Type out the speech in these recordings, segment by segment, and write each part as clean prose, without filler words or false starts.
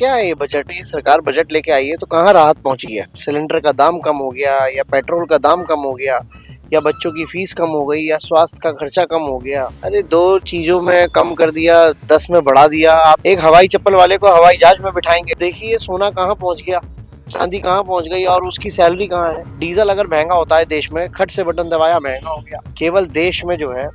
क्या है ये बजट? ये सरकार बजट लेके आई है तो कहाँ राहत पहुंची है? सिलेंडर का दाम कम हो गया, या पेट्रोल का दाम कम हो गया, या बच्चों की फीस कम हो गई, या स्वास्थ्य का खर्चा कम हो गया? अरे दो चीजों में कम कर दिया, 10 में बढ़ा दिया। आप एक हवाई चप्पल वाले को हवाई जहाज में बिठाएंगे, देखिए सोना कहाँ पहुंच गया, चांदी कहाँ पहुंच गई, और उसकी सैलरी कहाँ है? डीजल अगर महंगा होता है देश में, खट से बटन दबाया महंगा हो गया। केवल देश में जो है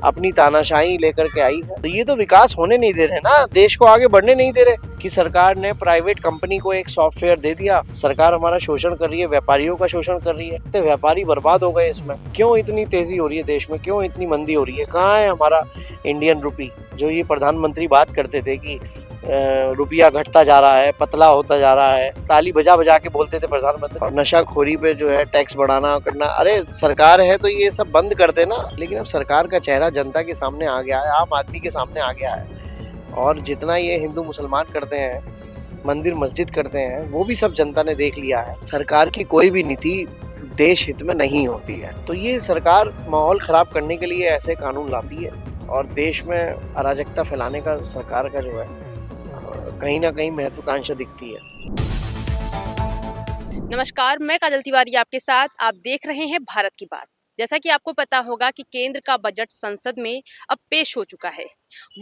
अपनी तानाशाही लेकर के आई है। तो ये तो विकास होने नहीं दे रहे ना, देश को आगे बढ़ने नहीं दे रहे। कि सरकार ने प्राइवेट कंपनी को एक सॉफ्टवेयर दे दिया, सरकार हमारा शोषण कर रही है, व्यापारियों का शोषण कर रही है, तो व्यापारी बर्बाद हो गए इसमें। क्यों इतनी तेजी हो रही है देश में, क्यों इतनी मंदी हो रही है? कहाँ है हमारा इंडियन रुपी? जो ये प्रधानमंत्री बात करते थे कि रुपया घटता जा रहा है, पतला होता जा रहा है, ताली बजा बजा के बोलते थे प्रधानमंत्री। और नशाखोरी पे जो है टैक्स बढ़ाना करना, अरे सरकार है तो ये सब बंद कर देना। लेकिन अब सरकार का चेहरा जनता के सामने आ गया है, आम आदमी के सामने आ गया है। और जितना ये हिंदू मुसलमान करते हैं, मंदिर मस्जिद करते हैं, वो भी सब जनता ने देख लिया है। सरकार की कोई भी नीति देश हित में नहीं होती है। तो ये सरकार माहौल खराब करने के लिए ऐसे कानून लाती है, और देश में अराजकता फैलाने का सरकार का जो है कहीं ना कहीं महत्वाकांक्षा दिखती है। नमस्कार, मैं काजल तिवारी आपके साथ। आप देख रहे हैं भारत की बात। जैसा कि आपको पता होगा कि केंद्र का बजट संसद में अब पेश हो चुका है।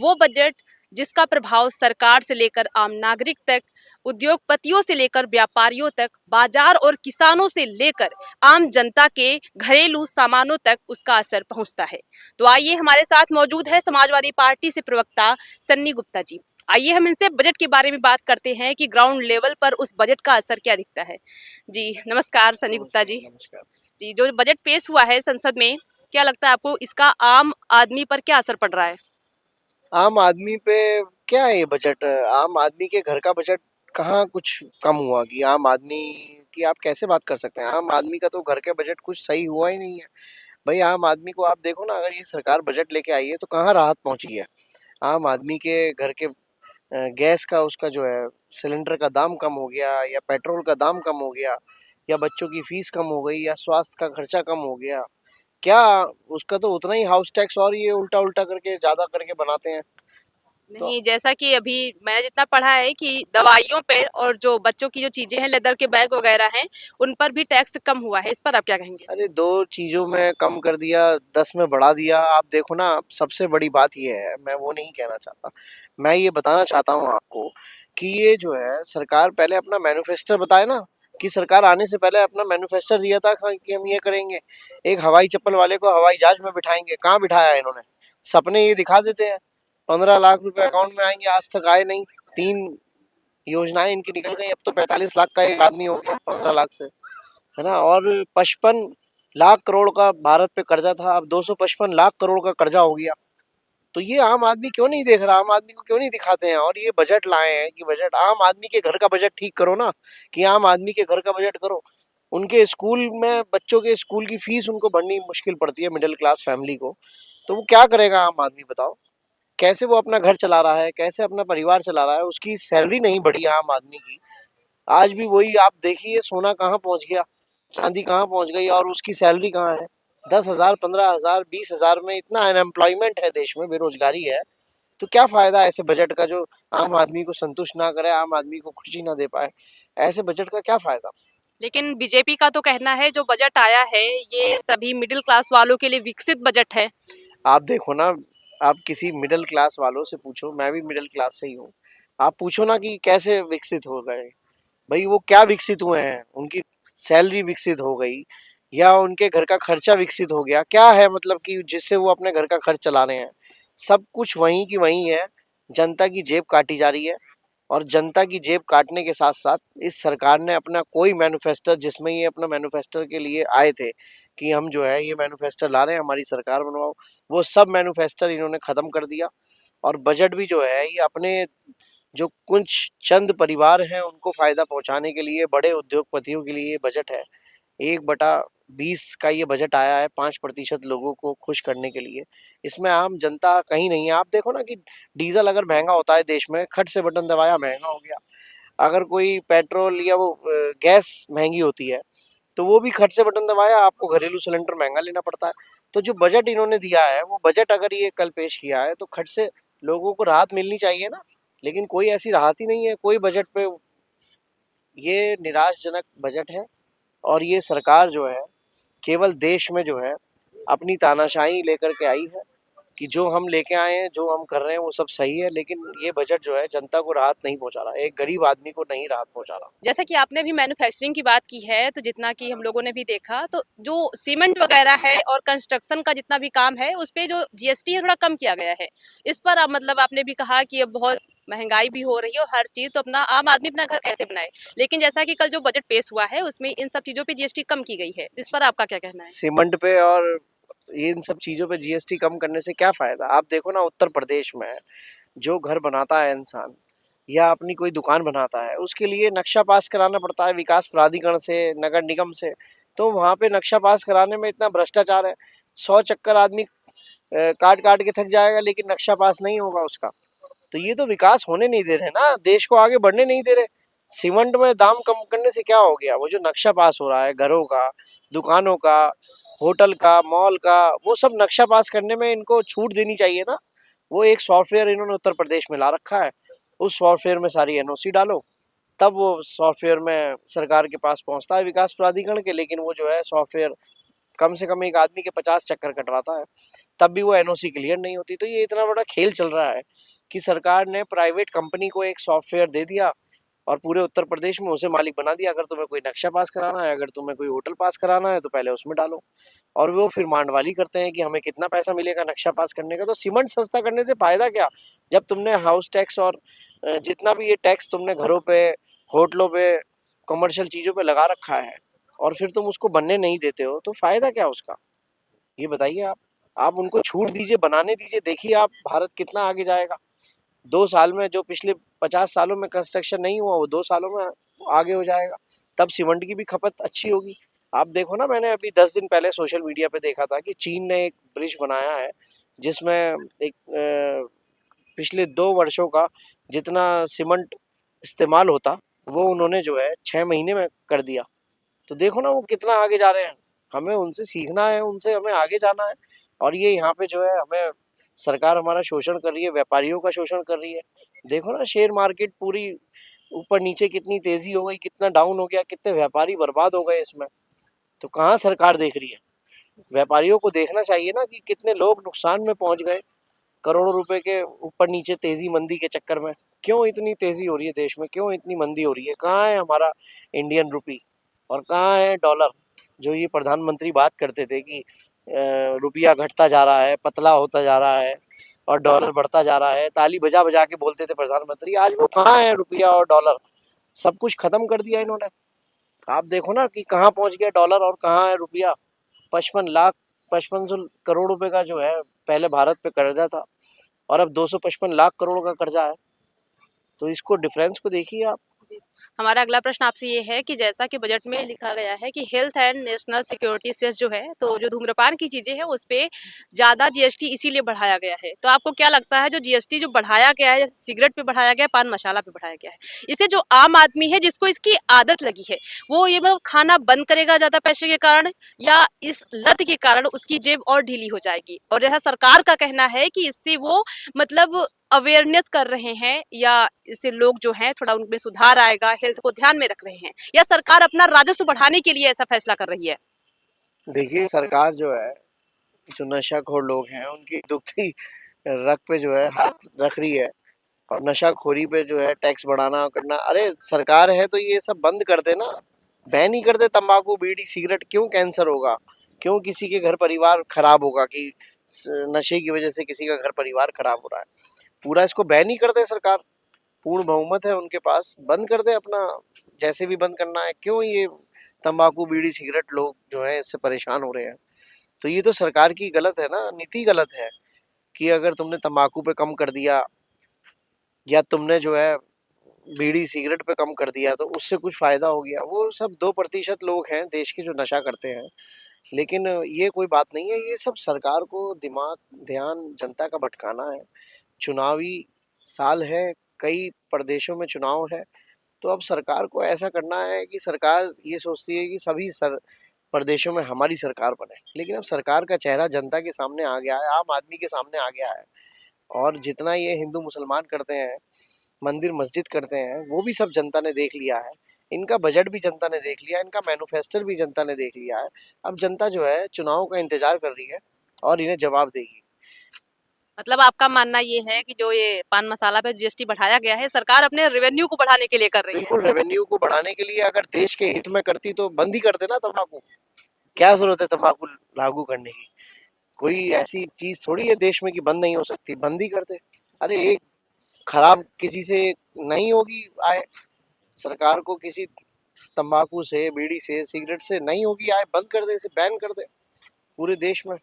वो बजट जिसका प्रभाव सरकार से लेकर आम नागरिक तक, उद्योगपतियों से लेकर व्यापारियों तक, बाजार और किसानों से लेकर आम जनता के घरेलू सामानों तक उसका असर पहुंचता है। तो आइए, हमारे साथ मौजूद है समाजवादी पार्टी से प्रवक्ता सन्नी गुप्ता जी। आइए हम इनसे बजट के बारे में बात करते हैं कि ग्राउंड लेवल पर उस बजट का असर क्या दिखता है। जी नमस्कार सन्नी गुप्ता जी। नमस्कार। जी, जो बजट पेश हुआ है संसद में, क्या लगता है आपको इसका आम आदमी पर क्या असर पड़ रहा है? आम आदमी पे क्या है ये बजट? आम आदमी के घर का बजट कहाँ कुछ कम हुआ कि आम आदमी की आप कैसे बात कर सकते हैं? आम आदमी का तो घर के बजट कुछ सही हुआ ही नहीं है। भाई आम आदमी को आप देखो ना, अगर ये सरकार बजट लेके आई है तो कहाँ राहत पहुंची है? आम आदमी के घर के गैस का उसका जो है सिलेंडर का दाम कम हो गया, या पेट्रोल का दाम कम हो गया, या बच्चों की फीस कम हो गई, या स्वास्थ्य का खर्चा कम हो गया। क्या उसका तो उतना ही हाउस टैक्स, और ये उल्टा उल्टा करके ज्यादा करके बनाते हैं। तो नहीं, जैसा कि अभी मैंने जितना पढ़ा है कि दवाइयों पे और जो बच्चों की जो चीजें हैं, लेदर के बैग वगैरह हैं, उन पर भी टैक्स कम हुआ है। इस पर आप क्या कहेंगे? अरे दो चीजों में कम कर दिया, 10 में बढ़ा दिया। आप देखो ना, सबसे बड़ी बात ये है, मैं वो नहीं कहना चाहता, मैं ये बताना चाहता हूँ आपको कि ये जो है सरकार पहले अपना मैन्युफेस्टो बताए ना, कि सरकार आने से पहले अपना मैन्युफेस्टो दिया था कि हम ये करेंगे, एक हवाई चप्पल वाले को हवाई जहाज में बिठाएंगे। कहाँ बिठाया है इन्होंने? सपने ये दिखा देते हैं। 15 लाख रुपए अकाउंट में आएंगे, आज तक आए नहीं। 3 योजनाएं इनकी निकल गई, अब तो 45 लाख का एक आदमी हो गया 15 लाख से, है ना। और 55 लाख करोड़ का भारत पे कर्जा था, अब 255 लाख करोड़ का कर्जा हो गया। तो ये आम आदमी क्यों नहीं देख रहा? आम आदमी को क्यों नहीं दिखाते हैं? और ये बजट लाए हैं कि बजट आम आदमी के घर का बजट ठीक करो ना, कि आम आदमी के घर का बजट करो। उनके स्कूल में बच्चों के स्कूल की फीस उनको भरनी मुश्किल पड़ती है, मिडिल क्लास फैमिली को। तो वो क्या करेगा आम आदमी, बताओ? कैसे वो अपना घर चला रहा है, कैसे अपना परिवार चला रहा है? उसकी सैलरी नहीं बढ़ी आम आदमी की। आज भी वही आप देखिए, सोना कहाँ पहुंच गया, चांदी कहाँ पहुंच गई, और उसकी सैलरी कहाँ है? 10,000, 15,000, 20,000 में इतना अनएम्प्लॉयमेंट है देश में, बेरोजगारी है। तो क्या फायदा ऐसे बजट का जो आम आदमी को संतुष्ट ना करे, आम आदमी को खुशी ना दे पाए? ऐसे बजट का क्या फायदा? लेकिन बीजेपी का तो कहना है जो बजट आया है, ये सभी मिडिल क्लास वालों के लिए विकसित बजट है। आप देखो ना, आप किसी मिडिल क्लास वालों से पूछो, मैं भी मिडिल क्लास से ही हूँ, आप पूछो ना कि कैसे विकसित हो गए। भाई वो क्या विकसित हुए हैं? उनकी सैलरी विकसित हो गई, या उनके घर का खर्चा विकसित हो गया? क्या है मतलब कि जिससे वो अपने घर का खर्च चला रहे हैं? सब कुछ वहीं की वहीं है। जनता की जेब काटी जा रही है, और जनता की जेब काटने के साथ साथ इस सरकार ने अपना कोई मैन्युफेस्टो, जिसमें ये अपना मैन्युफेस्टो के लिए आए थे कि हम जो है ये मैन्युफेस्टो ला रहे हैं, हमारी सरकार बनवाओ, वो सब मैन्युफेस्टो इन्होंने खत्म कर दिया। और बजट भी जो है ये अपने जो कुछ चंद परिवार हैं उनको फायदा पहुंचाने के लिए, बड़े उद्योगपतियों के लिए ये बजट है। 1/20 का ये बजट आया है, 5% लोगों को खुश करने के लिए। इसमें आम जनता कहीं नहीं है। आप देखो ना कि डीजल अगर महंगा होता है देश में, खट से बटन दबाया महंगा हो गया। अगर कोई पेट्रोल या वो गैस महंगी होती है, तो वो भी खट से बटन दबाया आपको घरेलू सिलेंडर महंगा लेना पड़ता है। तो जो बजट इन्होंने दिया है, वो बजट अगर ये कल पेश किया है, तो खट से लोगों को राहत मिलनी चाहिए ना। लेकिन कोई ऐसी राहत ही नहीं है कोई बजट पे। ये निराशजनक बजट है। और ये सरकार जो है केवल देश में जो है अपनी तानाशाही लेकर के आई है कि जो हम लेके आए हैं जो हम कर रहे हैं वो सब सही है, लेकिन ये बजट जो है जनता को राहत नहीं पहुंचा रहा, एक गरीब आदमी को नहीं राहत पहुंचा रहा। जैसा कि आपने भी मैन्युफैक्चरिंग की बात की है, तो जितना कि हम लोगों ने भी देखा, तो जो सीमेंट वगैरह है और कंस्ट्रक्शन का जितना भी काम है, उस पे जो जीएसटी है थोड़ा कम किया गया है। इस पर आप मतलब आपने भी कहा कि अब बहुत महंगाई भी हो रही है और हर चीज, तो अपना आम आदमी अपना घर कैसे बनाए। लेकिन जैसा कि कल जो बजट पेश हुआ है उसमें इन सब चीजों पे जीएसटी कम की गई है, इस पर आपका क्या कहना है? सीमेंट पे और इन सब चीजों पे जीएसटी कम करने से क्या फायदा? आप देखो ना उत्तर प्रदेश में जो घर बनाता है इंसान या अपनी कोई दुकान बनाता है उसके लिए नक्शा पास कराना पड़ता है विकास प्राधिकरण से, नगर निगम से। तो वहां पे नक्शा पास कराने में इतना भ्रष्टाचार है, 100 चक्कर आदमी काट काट के थक जाएगा लेकिन नक्शा पास नहीं होगा उसका। तो ये तो विकास होने नहीं दे रहे ना, देश को आगे बढ़ने नहीं दे रहे। सीमेंट में दाम कम करने से क्या हो गया? वो जो नक्शा पास हो रहा है घरों का, दुकानों का, होटल का, मॉल का, वो सब नक्शा पास करने में इनको छूट देनी चाहिए ना। वो एक सॉफ्टवेयर इन्होंने उत्तर प्रदेश में ला रखा है, उस सॉफ्टवेयर में सारी एनओसी डालो, तब वो सॉफ्टवेयर में सरकार के पास पहुंचता है विकास प्राधिकरण के। लेकिन वो जो है सॉफ्टवेयर कम से कम एक आदमी के 50 चक्कर कटवाता है, तब भी वो एनओसी क्लियर नहीं होती। तो ये इतना बड़ा खेल चल रहा है कि सरकार ने प्राइवेट कंपनी को एक सॉफ्टवेयर दे दिया और पूरे उत्तर प्रदेश में उसे मालिक बना दिया। अगर तुम्हें कोई नक्शा पास कराना है, अगर तुम्हें कोई होटल पास कराना है तो पहले उसमें डालो। और वो फिर मांडवाली करते हैं कि हमें कितना पैसा मिलेगा नक्शा पास करने का। तो सीमेंट सस्ता करने से फायदा क्या, जब तुमने हाउस टैक्स और जितना भी ये टैक्स तुमने घरों पे, होटलों पे, कमर्शियल चीजों पे लगा रखा है और फिर तुम उसको बनने नहीं देते हो, तो फायदा क्या उसका? ये बताइए आप उनको छूट दीजिए, बनाने दीजिए, देखिए आप भारत कितना आगे जाएगा। 2 साल में जो पिछले 50 सालों में कंस्ट्रक्शन नहीं हुआ वो 2 सालों में आगे हो जाएगा। तब सीमेंट की भी खपत अच्छी होगी। आप देखो ना, मैंने अभी 10 दिन पहले सोशल मीडिया पे देखा था कि चीन ने एक ब्रिज बनाया है जिसमें एक पिछले 2 वर्षों का जितना सीमेंट इस्तेमाल होता वो उन्होंने जो है 6 महीने में कर दिया। तो देखो ना वो कितना आगे जा रहे हैं। हमें उनसे सीखना है, उनसे हमें आगे जाना है। और ये यहाँ पे जो है हमें सरकार हमारा शोषण कर रही है, व्यापारियों का शोषण कर रही है। देखो ना शेयर मार्केट पूरी ऊपर नीचे कितनी तेजी हो गई, कितना डाउन हो गया, कितने व्यापारी बर्बाद हो गए इसमें। तो कहाँ सरकार देख रही है? व्यापारियों को देखना चाहिए ना कि कितने लोग नुकसान में पहुंच गए, करोड़ों रुपए के ऊपर नीचे तेजी मंदी के चक्कर में। क्यों इतनी तेजी हो रही है देश में, क्यों इतनी मंदी हो रही है? कहाँ है हमारा इंडियन रुपी और कहाँ है डॉलर? जो ये प्रधानमंत्री बात करते थे कि रुपया घटता जा रहा है, पतला होता जा रहा है और डॉलर बढ़ता जा रहा है, ताली बजा बजा के बोलते थे प्रधानमंत्री, आज वो कहाँ है रुपया और डॉलर? सब कुछ खत्म कर दिया इन्होंने। आप देखो ना कि कहाँ पहुंच गया डॉलर और कहाँ है रुपया। 55 लाख 5500 करोड़ रुपए का जो है पहले भारत पे कर्जा था और अब 255 लाख करोड़ का कर्जा है। तो इसको डिफरेंस को देखिए आप। जी। हमारा अगला प्रश्न आपसे ये है कि जैसा कि बजट में लिखा गया है कि health and national security cess जो है, तो जो धूम्रपान की चीजें हैं उस पे ज्यादा जीएसटी इसीलिए बढ़ाया गया है। तो आपको क्या लगता है जो जीएसटी जो बढ़ाया गया है, जैसे सिगरेट पे बढ़ाया गया है, पान मसाला पे बढ़ाया गया है, इसे जो आम आदमी है जिसको इसकी आदत लगी है, वो ये मतलब खाना बंद करेगा ज्यादा पैसे के कारण, या इस लत के कारण उसकी जेब और ढीली हो जाएगी? और जैसा सरकार का कहना है कि इससे वो मतलब अवेयरनेस कर रहे हैं, या इससे लोग जो हैं थोड़ा उनमें सुधार आएगा, हेल्थ को ध्यान में रख रहे हैं, या सरकार अपना राजस्व बढ़ाने के लिए ऐसा फैसला कर रही है? देखिए सरकार जो है, जो नशाखोर लोग हैं उनकी दुखती रग पे जो है हाथ रख रही है और नशाखोरी पे जो है टैक्स बढ़ाना करना। अरे सरकार है तो ये सब बंद कर दे ना, बैन ही कर दे तंबाकू बीड़ी सिगरेट। क्यों कैंसर होगा, क्यों किसी के घर परिवार खराब होगा कि नशे की वजह से किसी का घर परिवार खराब हो रहा है? पूरा इसको बैन ही कर दे सरकार, पूर्ण बहुमत है उनके पास, बंद कर दे अपना, जैसे भी बंद करना है। क्यों ये तंबाकू बीड़ी सिगरेट लोग जो है इससे परेशान हो रहे हैं? तो ये तो सरकार की गलत है ना, नीति गलत है कि अगर तुमने तंबाकू पे कम कर दिया या तुमने जो है बीड़ी सिगरेट पे कम कर दिया तो उससे कुछ फायदा हो गया। वो सब 2% लोग हैं देश के जो नशा करते हैं, लेकिन ये कोई बात नहीं है। ये सब सरकार को दिमाग ध्यान जनता का भटकाना है। चुनावी साल है, कई प्रदेशों में चुनाव है, तो अब सरकार को ऐसा करना है कि सरकार ये सोचती है कि सभी प्रदेशों में हमारी सरकार बने। लेकिन अब सरकार का चेहरा जनता के सामने आ गया है, आम आदमी के सामने आ गया है। और जितना ये हिंदू मुसलमान करते हैं मंदिर मस्जिद करते हैं, वो भी सब जनता ने देख लिया है। इनका बजट भी जनता ने देख लिया है, इनका मैन्युफेस्टो भी जनता ने देख लिया है। अब जनता जो है चुनाव का इंतजार कर रही है और इन्हें जवाब देगी। मतलब आपका मानना ये है कि जो ये पान मसाला पे जीएसटी बढ़ाया गया है, सरकार अपने रेवेन्यू को बढ़ाने के लिए कर रही है। बिल्कुल, रेवेन्यू को बढ़ाने के लिए अगर देश के हित में करती तो बंद ही कर देना तंबाकू। क्या जरूरत है तंबाकू लागू करने की? कोई ऐसी चीज थोड़ी है देश में कि बंद नहीं हो सकती, बंद ही कर दे। अरे एक खराब किसी से नहीं होगी आय, सरकार को किसी तंबाकू से, बीड़ी से, सिगरेट से नहीं होगी आय, बंद कर दे, इसे बैन कर दे पूरे देश में।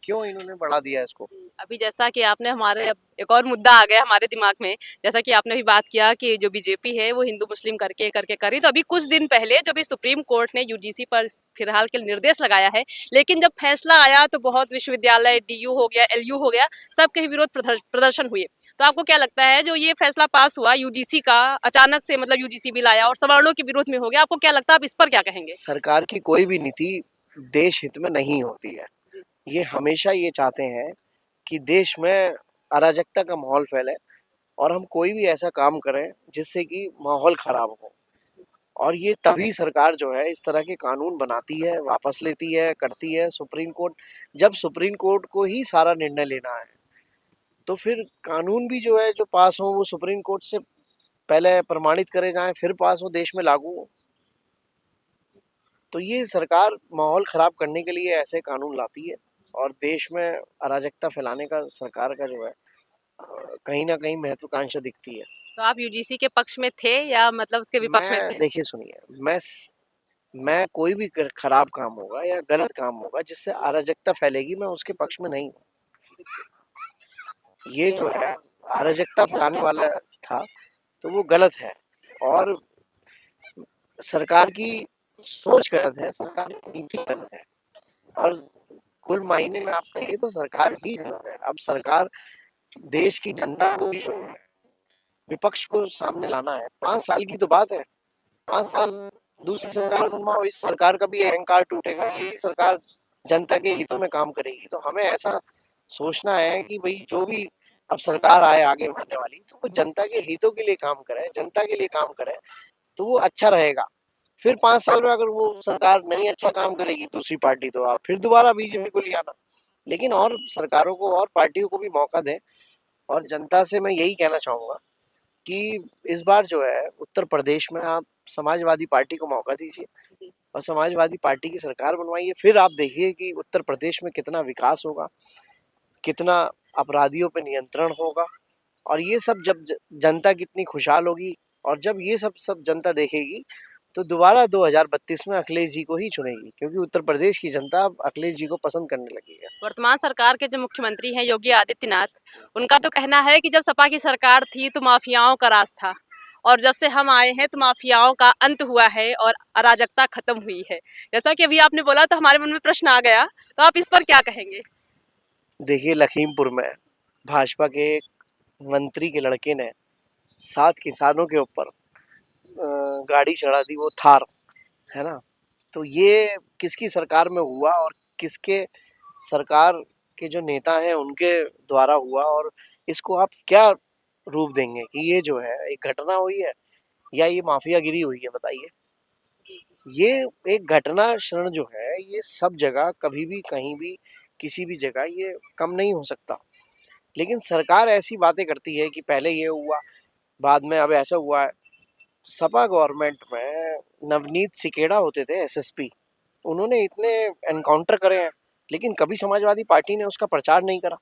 क्यों इन्होंने बढ़ा दिया इसको? अभी जैसा कि आपने हमारे अब एक और मुद्दा आ गया हमारे दिमाग में, जैसा कि आपने भी बात किया कि जो बीजेपी है वो हिंदू मुस्लिम करके करके करी, तो अभी कुछ दिन पहले जो भी सुप्रीम कोर्ट ने यूजीसी पर फिलहाल के निर्देश लगाया है, लेकिन जब फैसला आया तो बहुत विश्वविद्यालय डीयू हो गया, एलयू हो गया, सबके विरोध प्रदर्शन हुए। तो आपको क्या लगता है जो ये फैसला पास हुआ यूजीसी का, अचानक से मतलब यूजीसी बिल आया और सवर्णों के विरोध में हो गया, आपको क्या लगता है आप इस पर क्या कहेंगे? सरकार की कोई भी नीति देश हित में नहीं होती है। ये हमेशा ये चाहते हैं कि देश में अराजकता का माहौल फैले और हम कोई भी ऐसा काम करें जिससे कि माहौल खराब हो। और ये तभी सरकार जो है इस तरह के कानून बनाती है, वापस लेती है, करती है। सुप्रीम कोर्ट, जब सुप्रीम कोर्ट को ही सारा निर्णय लेना है तो फिर कानून भी जो है जो पास हो वो सुप्रीम कोर्ट से पहले प्रमाणित करे जाएं, फिर पास हो, देश में लागू हो। तो ये सरकार माहौल खराब करने के लिए ऐसे कानून लाती है और देश में अराजकता फैलाने का सरकार का जो है कहीं ना कहीं महत्वाकांक्षा दिखती है। तो आप यूजीसी के पक्ष में थे या मतलब उसके विपक्ष में मैं थे? देखिए सुनिए, मैं कोई भी खराब काम होगा या गलत काम होगा जिससे अराजकता फैलेगी, मैं उसके पक्ष में नहीं हूँ। ये जो है अराजकता फैलाने वाला था तो वो गलत है और सरकार की सोच गलत है, सरकार की नीति गलत है और कुल मायने में आप कहिए तो सरकार ही गलत है। अब सरकार देश की जनता को भी जो है विपक्ष को सामने लाना है। 5 साल की तो बात है, 5 साल दूसरी सरकार बनवाओ, इस सरकार का भी अहंकार टूटेगा, यही सरकार जनता के हितों में काम करेगी। तो हमें ऐसा सोचना है कि भाई जो भी अब सरकार आए आगे बनने वाली तो वो जनता के हितों के लिए काम करे, जनता के लिए काम करे तो वो अच्छा रहेगा। फिर 5 साल में अगर वो सरकार नहीं अच्छा काम करेगी दूसरी पार्टी, तो आप फिर दोबारा बीजेपी को ले आना। लेकिन और सरकारों को और पार्टियों को भी मौका दें। और जनता से मैं यही कहना चाहूंगा कि इस बार जो है उत्तर प्रदेश में आप समाजवादी पार्टी को मौका दीजिए और समाजवादी पार्टी की सरकार बनवाइए। फिर आप देखिए कि उत्तर प्रदेश में कितना विकास होगा, कितना अपराधियों पे नियंत्रण होगा और ये सब जब जनता कितनी खुशहाल होगी और जब ये सब जनता देखेगी तो दोबारा 2032 में अखिलेश जी को ही चुनेगी, क्योंकि उत्तर प्रदेश की जनता अब अखिलेश जी को पसंद करने लगी है। वर्तमान सरकार के जो मुख्यमंत्री हैं योगी आदित्यनाथ, उनका तो कहना है कि जब सपा की सरकार थी तो माफियाओं का राज था और जब से हम आए हैं तो माफियाओं का अंत हुआ है और अराजकता खत्म हुई है। जैसा कि अभी आपने बोला तो हमारे मन में प्रश्न आ गया, तो आप इस पर क्या कहेंगे? देखिए लखीमपुर में भाजपा के एक मंत्री के लड़के ने 7 किसानों के ऊपर गाड़ी चढ़ा दी, वो थार, है ना। तो ये किसकी सरकार में हुआ और किसके सरकार के जो नेता हैं उनके द्वारा हुआ, और इसको आप क्या रूप देंगे कि ये जो है एक घटना हुई है या ये माफियागिरी हुई है? बताइए। ये एक घटना क्षण जो है ये सब जगह कभी भी कहीं भी किसी भी जगह ये कम नहीं हो सकता। लेकिन सरकार ऐसी बातें करती है कि पहले ये हुआ, बाद में अब ऐसा हुआ है। सपा गवर्नमेंट में नवनीत सिकेड़ा होते थे एसएसपी, उन्होंने इतने एनकाउंटर करे हैं लेकिन कभी समाजवादी पार्टी ने उसका प्रचार नहीं करा।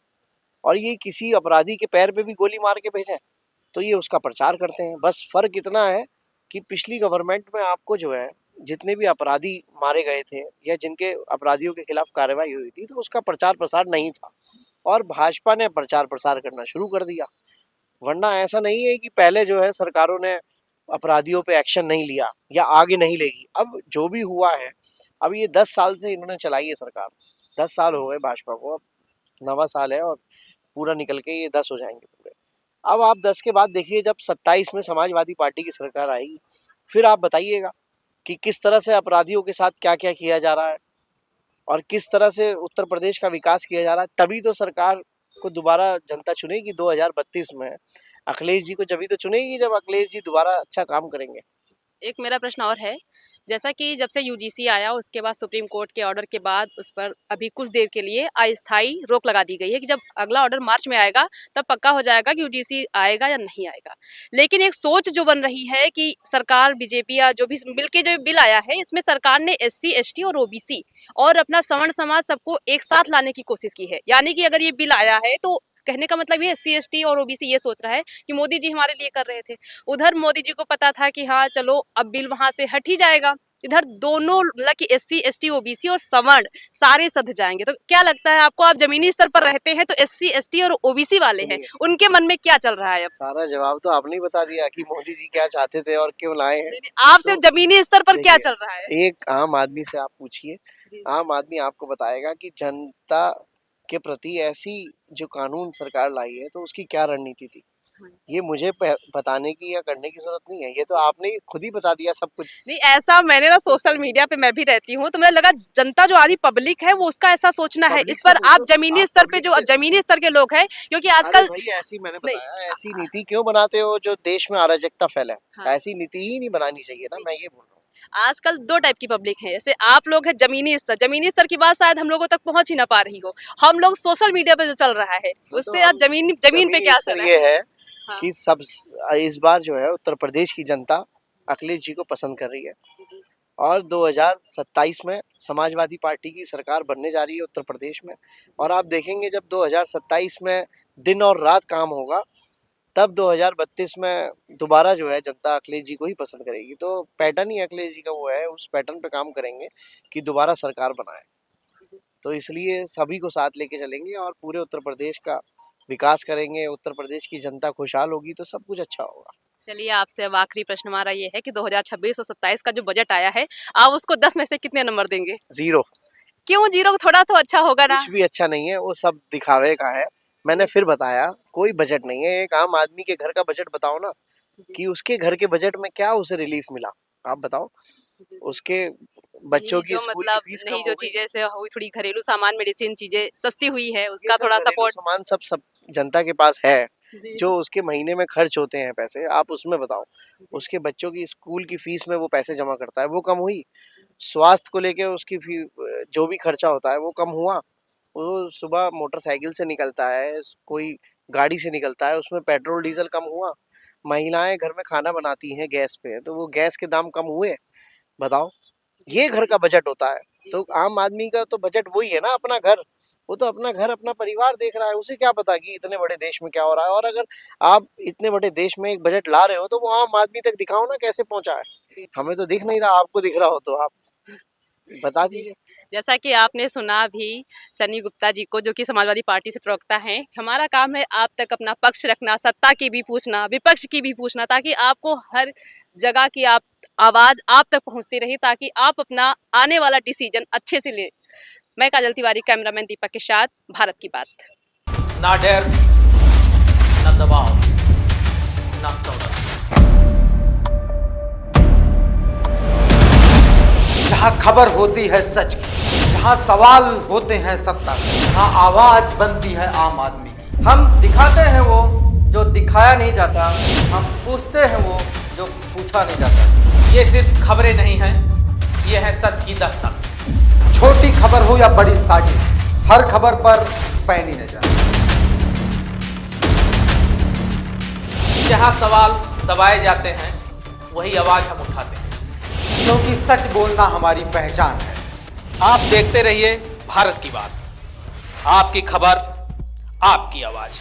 और ये किसी अपराधी के पैर पे भी गोली मार के भेजें तो ये उसका प्रचार करते हैं। बस फर्क इतना है कि पिछली गवर्नमेंट में आपको जो है जितने भी अपराधी मारे गए थे या जिनके अपराधियों के खिलाफ कार्रवाई हुई थी तो उसका प्रचार प्रसार नहीं था और भाजपा ने प्रचार प्रसार करना शुरू कर दिया। वरना ऐसा नहीं है कि पहले जो है सरकारों ने अपराधियों पे एक्शन नहीं लिया या आगे नहीं लेगी। अब जो भी हुआ है, अब ये 10 साल से इन्होंने चलाई है सरकार, 10 साल हो गए भाजपा को, अब 9वां साल है और पूरा निकल के ये 10 हो जाएंगे पूरे। अब आप 10 के बाद देखिए जब 27 में समाजवादी पार्टी की सरकार आएगी फिर आप बताइएगा कि किस तरह से अपराधियों के साथ क्या क्या किया जा रहा है और किस तरह से उत्तर प्रदेश का विकास किया जा रहा है। तभी तो सरकार को दोबारा जनता चुनेगी 2032 में। अखिलेश जी को जब तो चुनेगी जब अखिलेश जी दोबारा अच्छा काम करेंगे। एक मेरा प्रश्न और है, जैसा कि जब से यूजीसी आया उसके बाद सुप्रीम कोर्ट के ऑर्डर के बाद उस पर अभी कुछ देर के लिए अस्थायी रोक लगा दी गई है कि जब अगला ऑर्डर मार्च में आएगा तब पक्का हो जाएगा कि यूजीसी आएगा या नहीं आएगा। लेकिन एक सोच जो बन रही है कि सरकार बीजेपी या जो भी मिलके जो बिल आया है इसमें सरकार ने एससी एसटी और ओबीसी और अपना सवर्ण समाज सबको एक साथ लाने की कोशिश की है। यानी कि अगर ये बिल आया है तो कहने का मतलब ये एससी एसटी और ओबीसी ये सोच रहा है कि मोदी जी हमारे लिए कर रहे थे। उधर मोदी जी को पता था कि हाँ चलो अब बिल वहां से हट ही जाएगा, इधर दोनों मतलब कि एससी एसटी ओबीसी और सवर्ण सारे सध जाएंगे। तो क्या लगता है आपको, आप जमीनी स्तर पर रहते हैं तो एससी एसटी और ओबीसी वाले हैं, उनके मन में क्या चल रहा है? अब सारा जवाब तो आपने ही बता दिया कि मोदी जी क्या चाहते थे और क्यों लाए हैं। आप सिर्फ जमीनी स्तर पर क्या चल रहा है? एक आम आदमी से आप पूछिए, आम आदमी आपको बताएगा कि जनता के प्रति ऐसी जो कानून सरकार लाई है तो उसकी क्या रणनीति थी। ये मुझे बताने की या करने की जरूरत नहीं है, ये तो आपने खुद ही बता दिया सब कुछ। नहीं, ऐसा मैंने ना सोशल मीडिया पे मैं भी रहती हूँ तो मुझे लगा जनता जो आधी पब्लिक है वो उसका ऐसा सोचना है। इस पर आप जमीनी स्तर पे जो जमीनी स्तर के लोग हैं, क्योंकि आजकल ऐसी मैंने बताया, ऐसी नीति क्यों बनाते हो जो देश में अराजकता फैलाए। हाँ। ऐसी नीति ही नहीं बनानी चाहिए ना, मैं ये बोल रहा हूँ। आजकल दो टाइप की पब्लिक है, जैसे आप लोग हैं जमीनी स्तर की बात शायद हम लोगों तक पहुंच ही ना पा रही हो। हम लोग सोशल मीडिया पे जो चल रहा है उससे आज जमीन पे क्या असर है? ये है कि सब इस बार जो है उत्तर प्रदेश की जनता अखिलेश जी को पसंद कर रही है और 2027 में समाजवादी पार्टी की सरकार बनने जा रही है उत्तर प्रदेश में। और आप देखेंगे जब 2027 में दिन और रात काम होगा तब 2032 में दोबारा जो है जनता अखिलेश जी को ही पसंद करेगी। तो पैटर्न ही अखिलेश जी का वो है, उस पैटर्न पे काम करेंगे कि दोबारा सरकार बनाए। तो इसलिए सभी को साथ लेके चलेंगे और पूरे उत्तर प्रदेश का विकास करेंगे। उत्तर प्रदेश की जनता खुशहाल होगी तो सब कुछ अच्छा होगा। चलिए, आपसे अब आखिरी प्रश्न हमारा ये है कि 2026 और 27 का जो बजट आया है आप उसको 10 में से कितने नंबर देंगे? 0। क्यों 0? थोड़ा तो अच्छा होगा ना? कुछ भी अच्छा नहीं है, वो सब दिखावे का है। मैंने फिर बताया कोई बजट नहीं है। एक आम आदमी के घर का बजट बताओ ना कि उसके घर के बजट में क्या उसे रिलीफ मिला, आप बताओ। उसके बच्चों की स्कूल की फीस नहीं, जो चीजें से हुई थोड़ी घरेलू सामान मेडिसिन चीजें सस्ती हुई है उसका थोड़ा सपोर्ट सामान सब जनता के पास है। जो उसके महीने में खर्च होते हैं पैसे, आप उसमें बताओ। उसके बच्चों की स्कूल की फीस में वो पैसे जमा करता है, वो कम हुई? स्वास्थ्य को लेके उसकी जो भी खर्चा होता है वो कम हुआ? वो सुबह मोटरसाइकिल से निकलता है, कोई गाड़ी से निकलता है, उसमें पेट्रोल डीजल कम हुआ? महिलाएं घर में खाना बनाती हैं गैस पे, तो वो गैस के दाम कम हुए? बताओ। ये घर का बजट होता है। तो आम आदमी का तो बजट वही है ना, अपना घर। वो तो अपना घर अपना परिवार देख रहा है, उसे क्या पता कि इतने बड़े देश में क्या हो रहा है। और अगर आप इतने बड़े देश में एक बजट ला रहे हो तो वो आम आदमी तक दिखाओ ना कैसे पहुंचा है। हमें तो दिख नहीं रहा, आपको दिख रहा हो तो आप बता दीजिए। जैसा कि आपने सुना भी सनी गुप्ता जी को, जो कि समाजवादी पार्टी से प्रवक्ता हैं। हमारा काम है आप तक अपना पक्ष रखना, सत्ता की भी पूछना, विपक्ष की भी पूछना, ताकि आपको हर जगह की आप आवाज आप तक पहुंचती रही, ताकि आप अपना आने वाला डिसीजन अच्छे से ले। मैं काजल तिवारी, कैमरामैन दीपक के साथ, भारत की बात। ना डर, ना दबाव, ना सौदा। जहाँ खबर होती है सच की, जहाँ सवाल होते हैं सत्ता से, जहाँ आवाज बनती है आम आदमी की। हम दिखाते हैं वो जो दिखाया नहीं जाता, हम पूछते हैं वो जो पूछा नहीं जाता। ये सिर्फ खबरें नहीं हैं, ये है सच की दस्तक। छोटी खबर हो या बड़ी साजिश, हर खबर पर पैनी नजर। जहाँ सवाल दबाए जाते हैं वही आवाज हम उठाते हैं, क्योंकि सच बोलना हमारी पहचान है। आप देखते रहिए भारत की बात, आपकी खबर, आपकी आवाज।